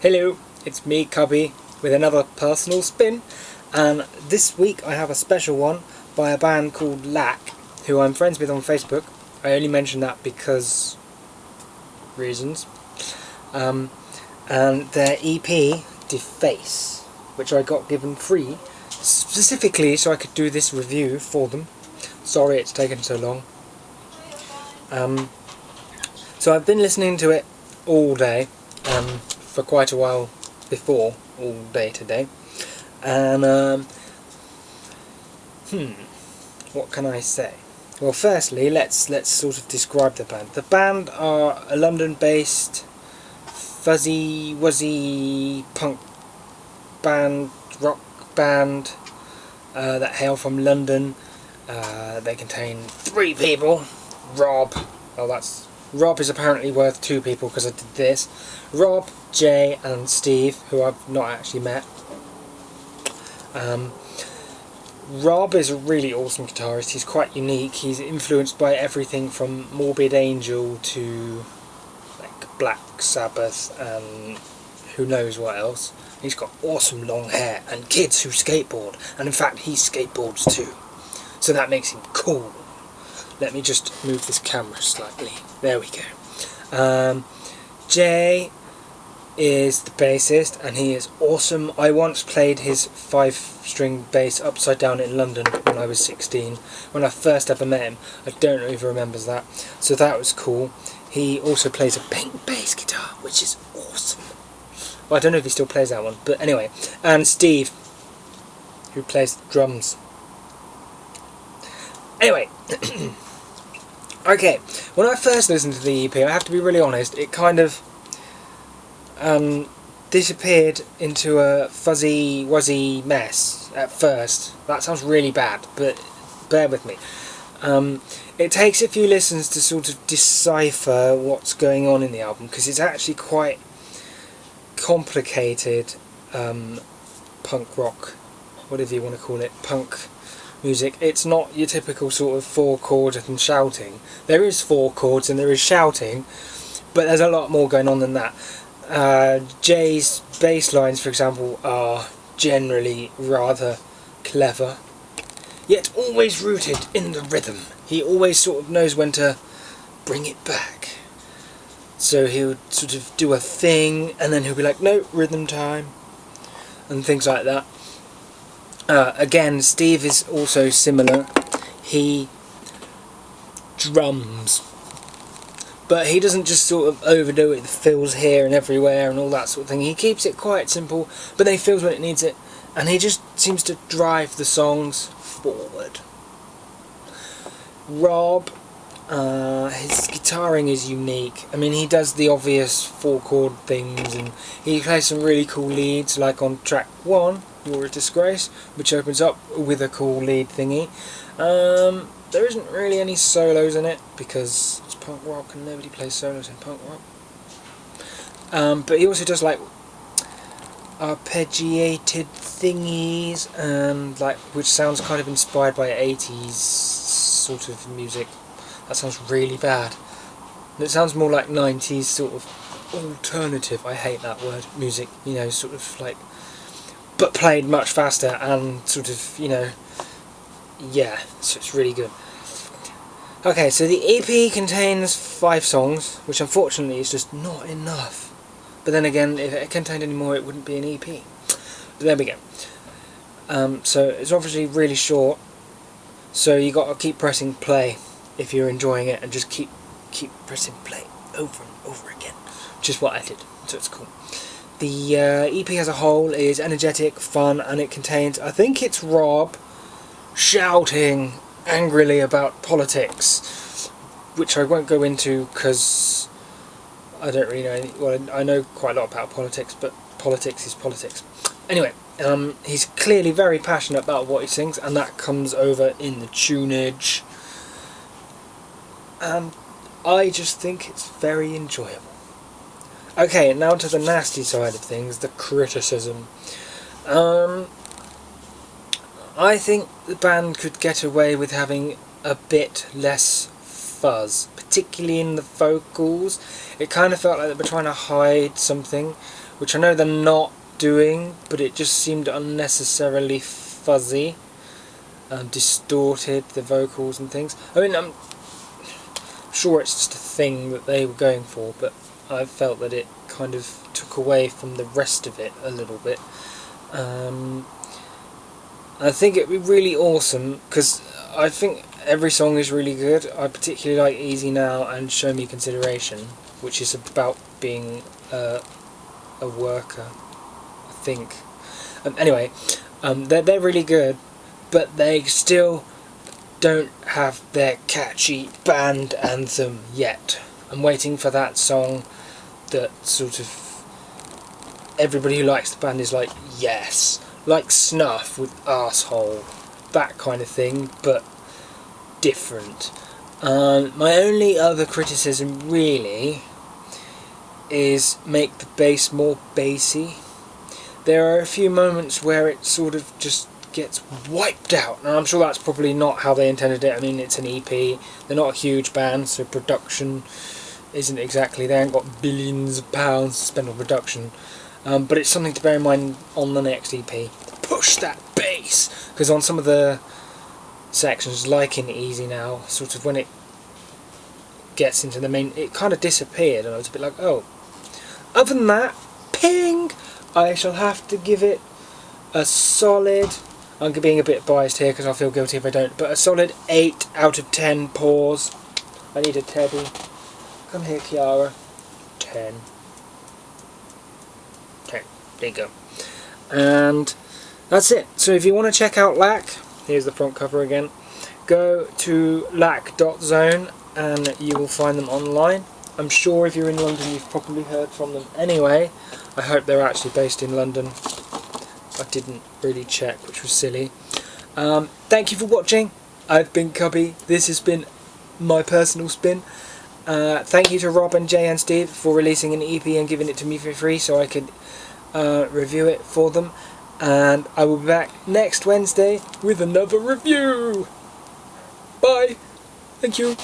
Hello, it's me, Cubby, with another personal spin, and this week I have a special one by a band called Lack, who I'm friends with on Facebook. I only mention that because reasons. And their EP, Deface, which I got given free, specifically so I could do this review for them. Sorry it's taken so long. So I've been listening to it all day, for quite a while before, all day today, and what can I say? Well, firstly, let's sort of describe the band. The band are a London-based fuzzy wuzzy punk band, rock band that hail from London. They contain 3 people. Rob is apparently worth 2 people because I did this. Rob, Jay and Steve, who I've not actually met. Rob is a really awesome guitarist. He's quite unique. He's influenced by everything from Morbid Angel to like Black Sabbath and who knows what else. He's got awesome long hair and kids who skateboard, and in fact he skateboards too, so that makes him cool. Let me just move this camera slightly. There we go. Jay is the bassist, and he is awesome. I once played his 5-string bass upside down in London when I was 16, when I first ever met him. I don't know if he remembers that, so that was cool. He also plays a pink bass guitar, which is awesome. Well, I don't know if he still plays that one, but anyway. And Steve, who plays the drums. Anyway, okay, when I first listened to the EP, I have to be really honest, it kind of disappeared into a fuzzy wuzzy mess at first. That sounds really bad, but bear with me. It takes a few listens to sort of decipher what's going on in the album, because it's actually quite complicated punk rock, whatever you want to call it, punk music. It's not your typical sort of 4 chords and shouting. There is 4 chords and there is shouting, but there's a lot more going on than that. Jay's bass lines, for example, are generally rather clever, yet always rooted in the rhythm. He always sort of knows when to bring it back. So he'll sort of do a thing and then he'll be like, no, rhythm time, and things like that. Again, Steve is also similar. He drums, but he doesn't just sort of overdo it, the fills here and everywhere and all that sort of thing. He keeps it quite simple, but then he fills when it needs it, and he just seems to drive the songs forward. Rob, his guitaring is unique. I mean, he does the obvious 4 chord things, and he plays some really cool leads, like on track 1, You're a Disgrace, which opens up with a cool lead thingy. There isn't really any solos in it because it's punk rock and nobody plays solos in punk rock. But he also does like arpeggiated thingies, and like, which sounds kind of inspired by 80s sort of music. That sounds really bad. It sounds more like 90s sort of alternative, I hate that word, music, you know, sort of like, but played much faster and sort of, you know, yeah, so it's really good. Okay, so the EP contains 5 songs, which unfortunately is just not enough. But then again, if it contained any more, it wouldn't be an EP. But there we go. So it's obviously really short, so you got to keep pressing play if you're enjoying it, and just keep pressing play over and over again, which is what I did, so it's cool. The EP as a whole is energetic, fun, and it contains, I think it's Rob shouting angrily about politics, which I won't go into because I don't really know any, well, I know quite a lot about politics, but politics is politics. Anyway, he's clearly very passionate about what he sings, and that comes over in the tunage. I just think it's very enjoyable. Okay, now to the nasty side of things, the criticism. I think the band could get away with having a bit less fuzz, particularly in the vocals. It kind of felt like they were trying to hide something, which I know they're not doing, but it just seemed unnecessarily fuzzy and distorted, the vocals and things. I mean, I'm sure it's just a thing that they were going for, but I felt that it kind of took away from the rest of it a little bit. I think it'd be really awesome, because I think every song is really good. I particularly like Easy Now and Show Me Consideration, which is about being a worker, I think. Anyway, they're really good, but they still don't have their catchy band anthem yet. I'm waiting for that song that sort of everybody who likes the band is like, yes, like Snuff with Arsehole, that kind of thing, but different. My only other criticism really is make the bass more bassy. There are a few moments where it sort of just gets wiped out, and I'm sure that's probably not how they intended it. I mean, it's an EP, they're not a huge band, so production isn't exactly, they ain't got billions of pounds to spend on production, but it's something to bear in mind on the next EP. Push that bass, because on some of the sections, like in Easy Now, sort of when it gets into the main, it kind of disappeared, and I was a bit like, oh. Other than that, ping! I shall have to give it a solid, I'm being a bit biased here because I feel guilty if I don't, but a solid 8 out of 10 paws. I need a teddy. Come here, Kiara. 10. 10. There you go. And that's it. So if you want to check out Lack, here's the front cover again, go to lack.zone and you will find them online. I'm sure if you're in London you've probably heard from them anyway. I hope they're actually based in London. I didn't really check, which was silly. Thank you for watching. I've been Cubby. This has been my personal spin. Thank you to Rob and Jay and Steve for releasing an EP and giving it to me for free so I could review it for them. And I will be back next Wednesday with another review. Bye. Thank you.